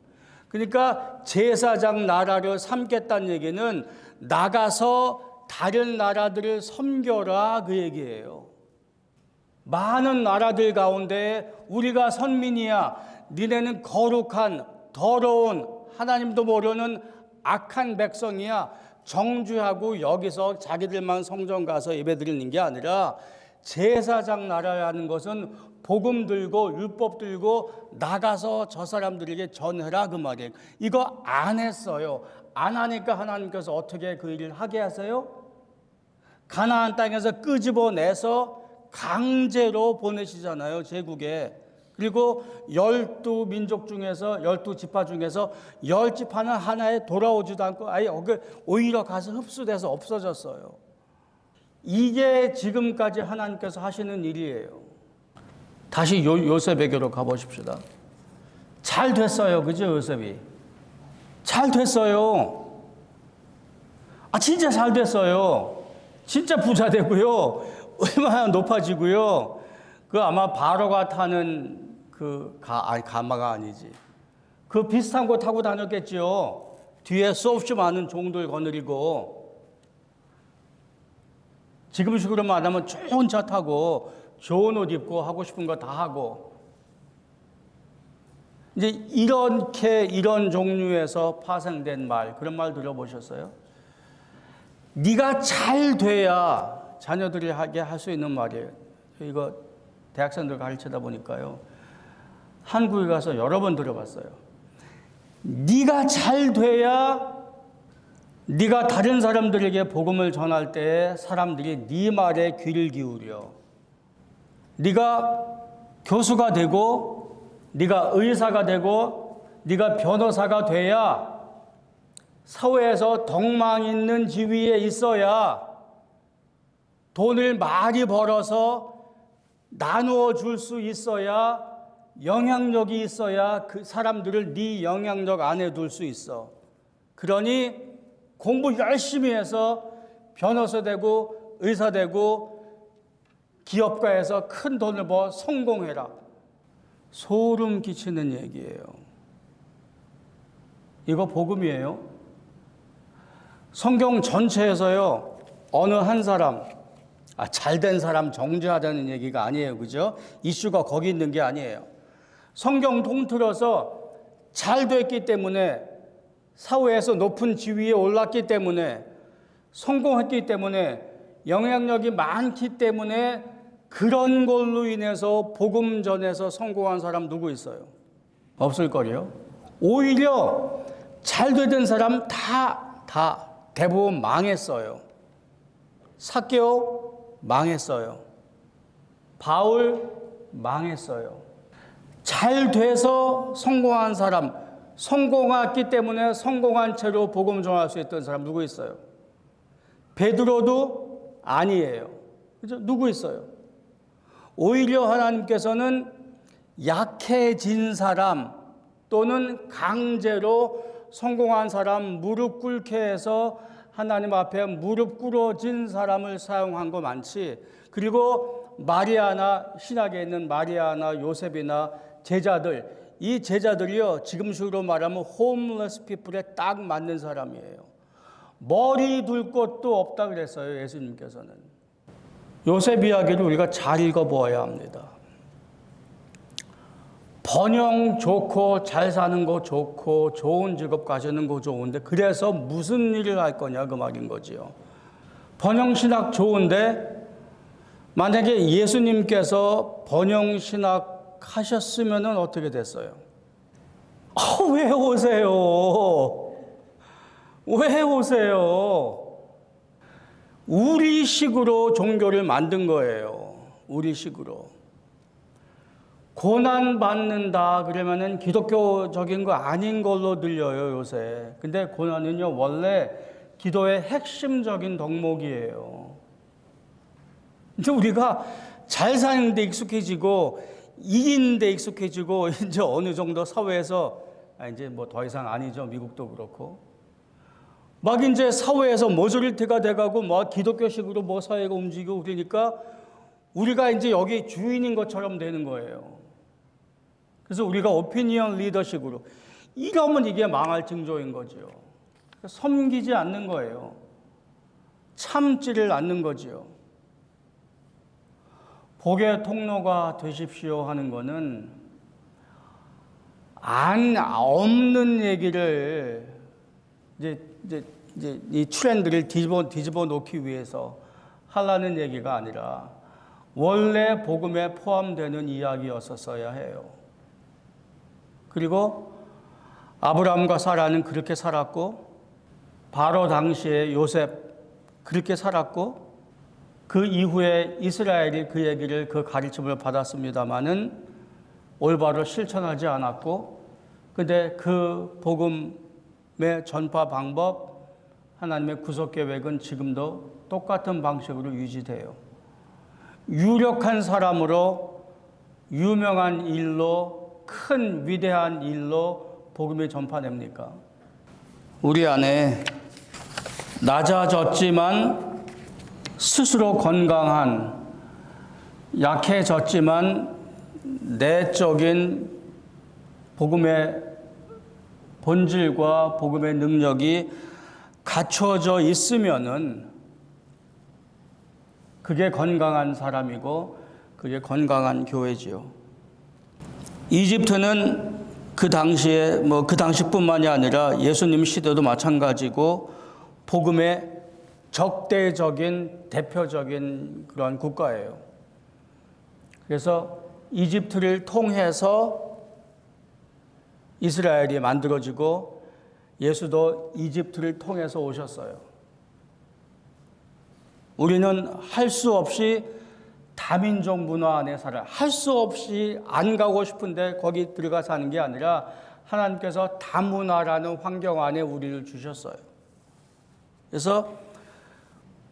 그러니까 제사장 나라를 삼겠다는 얘기는 나가서 다른 나라들을 섬겨라 그 얘기예요. 많은 나라들 가운데 우리가 선민이야. 니네는 거룩한 더러운 하나님도 모르는 악한 백성이야. 정죄하고 여기서 자기들만 성전 가서 예배드리는 게 아니라 제사장 나라라는 것은 복음 들고 율법 들고 나가서 저 사람들에게 전해라 그 말이에요. 이거 안 했어요. 안 하니까 하나님께서 어떻게 그 일을 하게 하세요? 가나안 땅에서 끄집어내서 강제로 보내시잖아요, 제국에. 그리고 12민족 중에서 12지파 중에서 10지파는 하나에 돌아오지도 않고 아예 오히려 가서 흡수돼서 없어졌어요. 이게 지금까지 하나님께서 하시는 일이에요. 다시 요셉에게로 가보십시다. 잘 됐어요, 그죠, 요셉이? 잘 됐어요. 진짜 잘 됐어요. 진짜 부자 되고요. 얼마나 높아지고요. 그 아마 바로가 타는 가마가 아니지. 그 비슷한 거 타고 다녔겠지요. 뒤에 수없이 많은 종들 거느리고. 지금 식으로 말하면 좋은 차 타고 좋은 옷 입고 하고 싶은 거 다 하고. 이제 이런 종류에서 파생된 말, 그런 말 들어보셨어요? 네가 잘 돼야 자녀들이 하게 할 수 있는 말이에요. 이거 대학생들 가르치다 보니까요. 한국에 가서 여러 번 들어봤어요. 네가 잘 돼야 네가 다른 사람들에게 복음을 전할 때 사람들이 네 말에 귀를 기울여. 네가 교수가 되고 네가 의사가 되고 네가 변호사가 돼야 사회에서 덕망 있는 지위에 있어야 돈을 많이 벌어서 나누어 줄 수 있어야 영향력이 있어야 그 사람들을 네 영향력 안에 둘 수 있어. 그러니 공부 열심히 해서 변호사 되고 의사 되고 기업가에서 큰 돈을 벌어 성공해라. 소름 끼치는 얘기예요. 이거 복음이에요. 성경 전체에서요, 어느 한 사람, 잘된 사람 정죄하자는 얘기가 아니에요. 그죠? 이슈가 거기 있는 게 아니에요. 성경 통틀어서 잘 됐기 때문에, 사회에서 높은 지위에 올랐기 때문에, 성공했기 때문에, 영향력이 많기 때문에 그런 걸로 인해서 복음 전에서 성공한 사람 누구 있어요? 없을 거예요. 오히려 잘 되던 사람 다 대부분 망했어요. 삭개오 망했어요. 바울 망했어요. 잘 돼서 성공한 사람, 성공했기 때문에 성공한 채로 복음 전할 수 있던 사람 누구 있어요? 베드로도 아니에요. 그죠? 누구 있어요? 오히려 하나님께서는 약해진 사람 또는 강제로 성공한 사람 무릎 꿇게 해서 하나님 앞에 무릎 꿇어진 사람을 사용한 거 많지. 그리고 마리아나 신학에 있는 마리아나 요셉이나 제자들, 이 제자들이요, 지금식으로 말하면 홈레스 피플에 딱 맞는 사람이에요. 머리 둘 곳도 없다 그랬어요, 예수님께서는. 요셉 이야기를 우리가 잘 읽어보아야 합니다. 번영 좋고 잘 사는 거 좋고 좋은 직업 가지는 거 좋은데 그래서 무슨 일을 할 거냐 그 말인 거지요. 번영신학 좋은데 만약에 예수님께서 번영신학 하셨으면 어떻게 됐어요? 왜 오세요? 왜 오세요? 우리식으로 종교를 만든 거예요. 우리식으로. 고난받는다 그러면은 기독교적인 거 아닌 걸로 들려요, 요새. 근데 고난은요, 원래 기도의 핵심적인 덕목이에요. 이제 우리가 잘 사는 데 익숙해지고, 이기는 데 익숙해지고, 이제 어느 정도 사회에서, 이제 뭐 더 이상 아니죠, 미국도 그렇고. 막 이제 사회에서 모조리티가 돼가고, 뭐 기독교식으로 뭐 사회가 움직이고 그러니까, 우리가 이제 여기 주인인 것처럼 되는 거예요. 그래서 우리가 오피니언 리더식으로 이러면 이게 망할 징조인 거지요. 섬기지 않는 거예요. 참지를 않는 거지요. 복의 통로가 되십시오 하는 거는 없는 얘기를 이제 이 트렌드를 뒤집어 놓기 위해서 하려는 얘기가 아니라 원래 복음에 포함되는 이야기였었어야 해요. 그리고 아브라함과 사라는 그렇게 살았고, 바로 당시에 요셉 그렇게 살았고, 그 이후에 이스라엘이 그 얘기를, 그 가르침을 받았습니다마는 올바로 실천하지 않았고, 근데 그 복음의 전파 방법, 하나님의 구속 계획은 지금도 똑같은 방식으로 유지돼요. 유력한 사람으로, 유명한 일로, 큰 위대한 일로 복음이 전파됩니까? 우리 안에 낮아졌지만 스스로 건강한, 약해졌지만 내적인 복음의 본질과 복음의 능력이 갖춰져 있으면은 그게 건강한 사람이고 그게 건강한 교회지요. 이집트는 그 당시에 그 당시뿐만이 아니라 예수님 시대도 마찬가지고 복음의 적대적인 대표적인 그런 국가예요. 그래서 이집트를 통해서 이스라엘이 만들어지고 예수도 이집트를 통해서 오셨어요. 우리는 할 수 없이 다민족 문화 안에 살아요. 할 수 없이 안 가고 싶은데 거기 들어가 사는 게 아니라 하나님께서 다문화라는 환경 안에 우리를 주셨어요. 그래서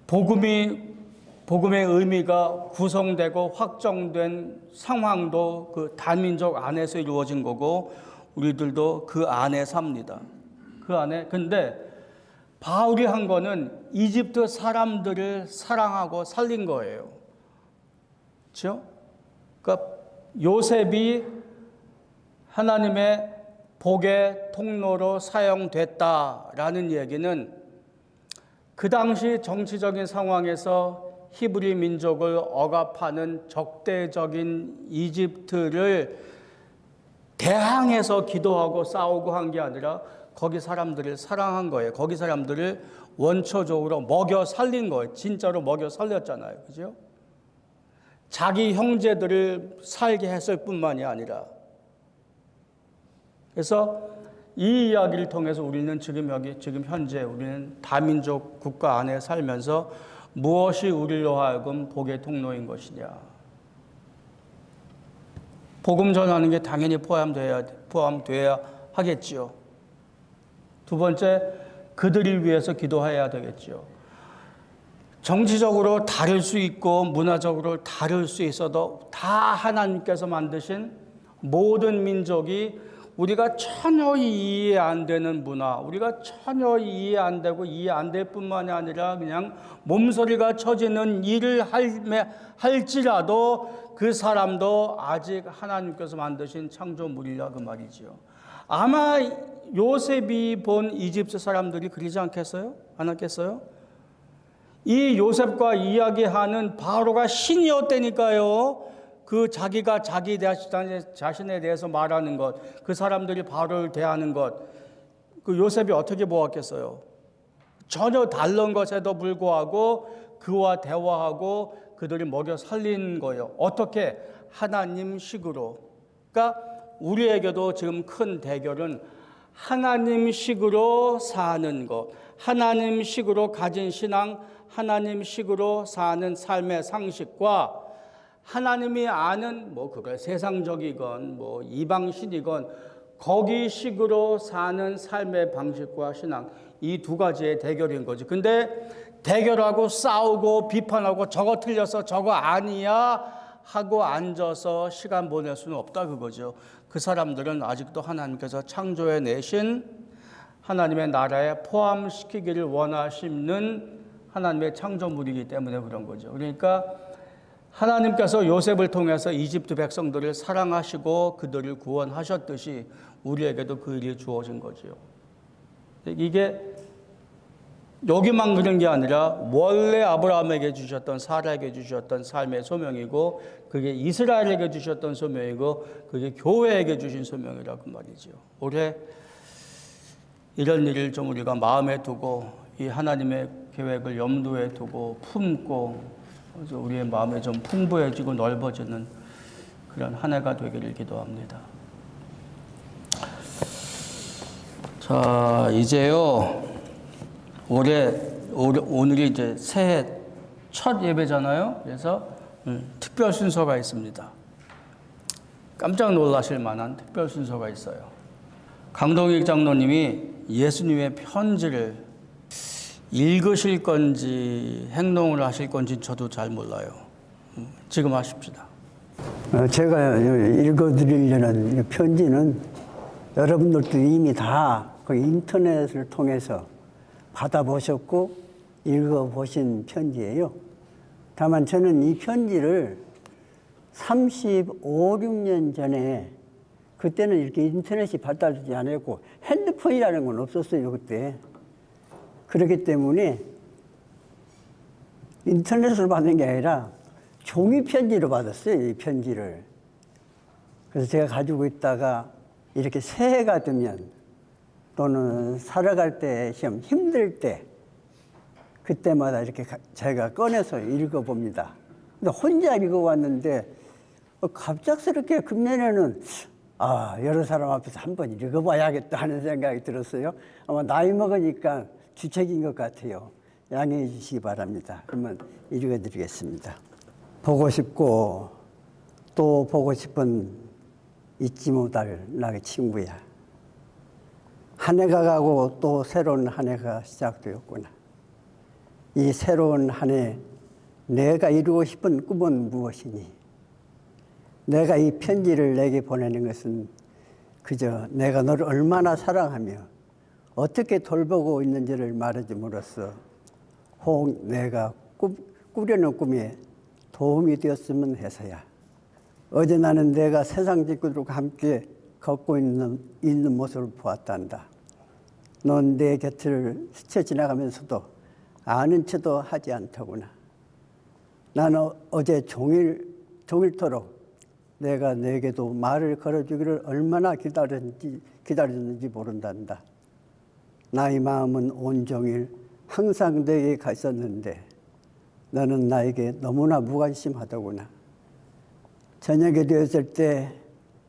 복음의 의미가 구성되고 확정된 상황도 그 다민족 안에서 이루어진 거고 우리들도 그 안에 삽니다. 그 안에. 근데 바울이 한 거는 이집트 사람들을 사랑하고 살린 거예요. 그렇죠? 그러니까 요셉이 하나님의 복의 통로로 사용됐다라는 얘기는 그 당시 정치적인 상황에서 히브리 민족을 억압하는 적대적인 이집트를 대항해서 기도하고 싸우고 한 게 아니라 거기 사람들을 사랑한 거예요. 거기 사람들을 원초적으로 먹여 살린 거예요. 진짜로 먹여 살렸잖아요. 그죠? 자기 형제들을 살게 했을 뿐만이 아니라. 그래서 이 이야기를 통해서 우리는 지금 현재 우리는 다민족 국가 안에 살면서 무엇이 우리로 하여금 복의 통로인 것이냐. 복음 전하는 게 당연히 포함돼야 하겠지요. 두 번째, 그들을 위해서 기도해야 되겠지요. 정치적으로 다를 수 있고 문화적으로 다를 수 있어도 다 하나님께서 만드신 모든 민족이 우리가 전혀 이해 안 되는 문화, 우리가 전혀 이해 안 되고 이해 안 될 뿐만이 아니라 그냥 몸소리가 쳐지는 일을 할지라도 그 사람도 아직 하나님께서 만드신 창조물이라 그 말이지요. 아마 요셉이 본 이집트 사람들이 그러지 않겠어요? 안 하겠어요? 이 요셉과 이야기하는 바로가 신이었다니까요. 그 자기가 자기 자신에 대해서 말하는 것, 그 사람들이 바로를 대하는 것, 그 요셉이 어떻게 보았겠어요? 전혀 다른 것에도 불구하고 그와 대화하고 그들이 먹여 살린 거예요. 어떻게? 하나님식으로. 그러니까 우리에게도 지금 큰 대결은 하나님식으로 사는 것, 하나님식으로 가진 신앙, 하나님식으로 사는 삶의 상식과 하나님이 아는 그걸 세상적이건 이방신이건 거기식으로 사는 삶의 방식과 신앙, 이 두 가지의 대결인 거죠. 근데 대결하고 싸우고 비판하고 저거 틀려서 저거 아니야 하고 앉아서 시간 보낼 수는 없다 그거죠. 그 사람들은 아직도 하나님께서 창조해 내신 하나님의 나라에 포함시키기를 원하시는 하나님의 창조물이기 때문에 그런 거죠. 그러니까 하나님께서 요셉을 통해서 이집트 백성들을 사랑하시고 그들을 구원하셨듯이 우리에게도 그 일이 주어진 거지요. 이게 여기만 그런 게 아니라 원래 아브라함에게 주셨던, 사라에게 주셨던 삶의 소명이고, 그게 이스라엘에게 주셨던 소명이고, 그게 교회에게 주신 소명이라고 말이죠. 올해 이런 일을 좀 우리가 마음에 두고 이 하나님의 계획을 염두에 두고 품고, 그래서 우리의 마음이 좀 풍부해지고 넓어지는 그런 한 해가 되기를 기도합니다. 자, 이제요, 오늘이 이제 새해 첫 예배잖아요. 그래서 특별 순서가 있습니다. 깜짝 놀라실 만한 특별 순서가 있어요. 강동익 장로님이 예수님의 편지를 읽으실 건지 행동을 하실 건지 저도 잘 몰라요. 지금 하십시다. 제가 읽어드리려는 편지는 여러분들도 이미 다 그 인터넷을 통해서 받아보셨고 읽어보신 편지예요. 다만 저는 이 편지를 35, 6년 전에, 그때는 이렇게 인터넷이 발달되지 않았고 핸드폰이라는 건 없었어요, 그때. 그렇기 때문에 인터넷으로 받은 게 아니라 종이 편지로 받았어요, 이 편지를. 그래서 제가 가지고 있다가 이렇게 새해가 되면 또는 살아갈 때, 시험 힘들 때, 그때마다 이렇게 제가 꺼내서 읽어봅니다. 근데 혼자 읽어왔는데 갑작스럽게 금년에는 여러 사람 앞에서 한번 읽어봐야겠다 하는 생각이 들었어요. 아마 나이 먹으니까 주책인 것 같아요. 양해해 주시기 바랍니다. 그러면 읽어드리겠습니다. 보고 싶고 또 보고 싶은 잊지 못할 나의 친구야. 한 해가 가고 또 새로운 한 해가 시작되었구나. 이 새로운 한 해 내가 이루고 싶은 꿈은 무엇이니? 내가 이 편지를 내게 보내는 것은 그저 내가 너를 얼마나 사랑하며 어떻게 돌보고 있는지를 말해줌으로써 혹 내가 꾸려는 꿈에 도움이 되었으면 해서야. 어제 나는 내가 세상 식구들과 함께 걷고 있는 모습을 보았단다. 넌 내 곁을 스쳐 지나가면서도 아는 척도 하지 않더구나. 나는 어제 종일토록 내가 내게도 말을 걸어주기를 얼마나 기다렸는지 모른단다. 나의 마음은 온종일 항상 내게 가 있었는데 너는 나에게 너무나 무관심하더구나. 저녁이 되었을 때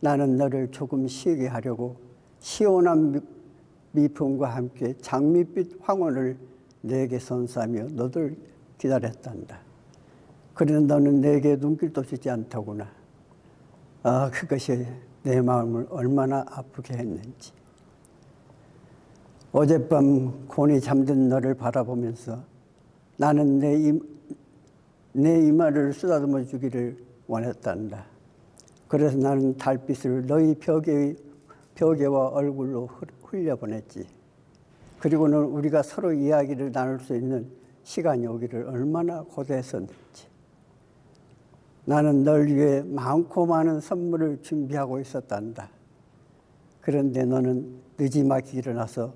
나는 너를 조금 쉬게 하려고 시원한 미품과 함께 장밋빛 황혼을 내게 선사하며 너를 기다렸단다. 그러나 너는 내게 눈길도 주지 않더구나. 그것이 내 마음을 얼마나 아프게 했는지. 어젯밤 곤히 잠든 너를 바라보면서 나는 내 이마를 쓰다듬어 주기를 원했단다. 그래서 나는 달빛을 너희 벽에와 얼굴로 흘려보냈지. 그리고는 우리가 서로 이야기를 나눌 수 있는 시간이 오기를 얼마나 고대했었는지. 나는 널 위해 많고 많은 선물을 준비하고 있었단다. 그런데 너는 늦지막히 일어나서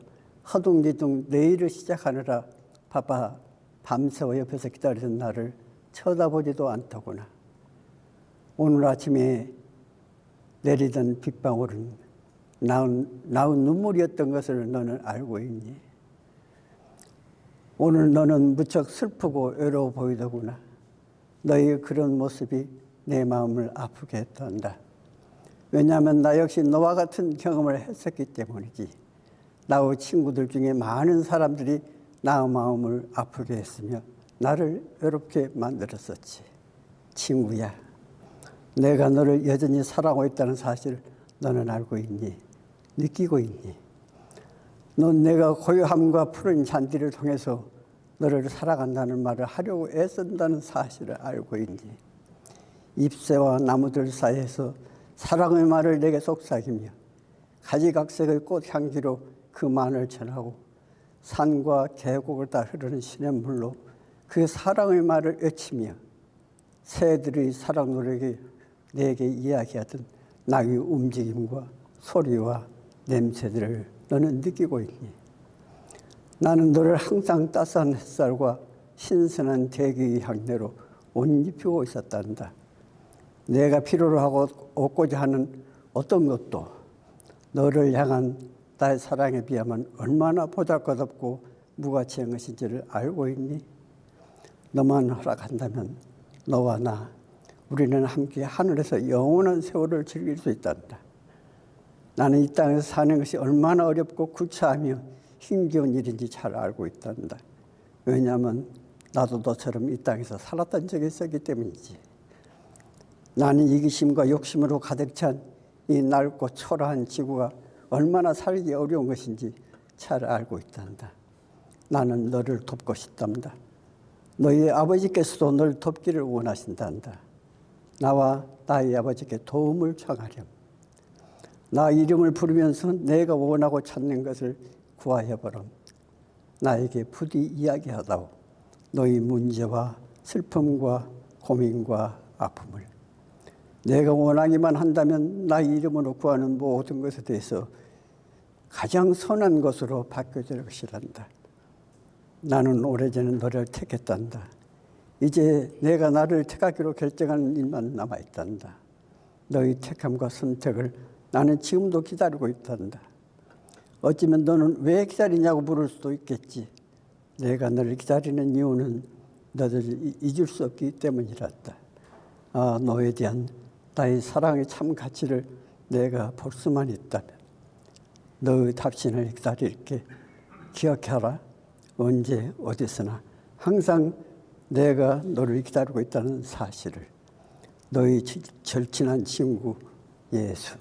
허둥지둥 내일을 시작하느라 바빠 밤새워 옆에서 기다리던 나를 쳐다보지도 않더구나. 오늘 아침에 내리던 빗방울은 나온 눈물이었던 것을 너는 알고 있니? 오늘 너는 무척 슬프고 외로워 보이더구나. 너의 그런 모습이 내 마음을 아프게 했단다. 왜냐하면 나 역시 너와 같은 경험을 했었기 때문이지. 나의 친구들 중에 많은 사람들이 나의 마음을 아프게 했으며 나를 외롭게 만들었었지. 친구야, 내가 너를 여전히 사랑하고 있다는 사실을 너는 알고 있니? 느끼고 있니? 넌 내가 고요함과 푸른 잔디를 통해서 너를 사랑한다는 말을 하려고 애쓴다는 사실을 알고 있니? 잎새와 나무들 사이에서 사랑의 말을 내게 속삭이며 가지각색의 꽃향기로 그 말을 전하고 산과 계곡을 따라 흐르는 시냇물로 그 사랑의 말을 외치며 새들의 사랑 노래에 내게 이야기하던 나의 움직임과 소리와 냄새들을 너는 느끼고 있니? 나는 너를 항상 따스한 햇살과 신선한 대기의 향내로 옷 입히고 있었단다. 내가 필요로 하고 얻고자 하는 어떤 것도 너를 향한 나의 사랑에 비하면 얼마나 보잘것없고 무가치한 것인지를 알고 있니? 너만 허락한다면 너와 나, 우리는 함께 하늘에서 영원한 세월을 즐길 수 있단다. 나는 이 땅에서 사는 것이 얼마나 어렵고 구차하며 힘겨운 일인지 잘 알고 있단다. 왜냐하면 나도 너처럼 이 땅에서 살았던 적이 있었기 때문이지. 나는 이기심과 욕심으로 가득 찬 이 낡고 초라한 지구가 얼마나 살기 어려운 것인지 잘 알고 있단다. 나는 너를 돕고 싶단다. 너희 아버지께서도 너를 돕기를 원하신단다. 나와 나의 아버지께 도움을 청하렴. 나 이름을 부르면서 내가 원하고 찾는 것을 구하여보렴. 나에게 부디 이야기하다오. 너희 문제와 슬픔과 고민과 아픔을. 내가 원하기만 한다면 나의 이름으로 구하는 모든 것에 대해서 가장 선한 것으로 바뀌어질 것이란다. 나는 오래전에 너를 택했단다. 이제 내가 나를 택하기로 결정한 일만 남아있단다. 너희 택함과 선택을 나는 지금도 기다리고 있단다. 어쩌면 너는 왜 기다리냐고 물을 수도 있겠지. 내가 너를 기다리는 이유는 너를 잊을 수 없기 때문이란다. 너에 대한 나의 사랑의 참 가치를 내가 볼 수만 있다면 너의 답신을 기다릴게. 기억해라. 언제 어디서나 항상 내가 너를 기다리고 있다는 사실을. 너의 절친한 친구 예수.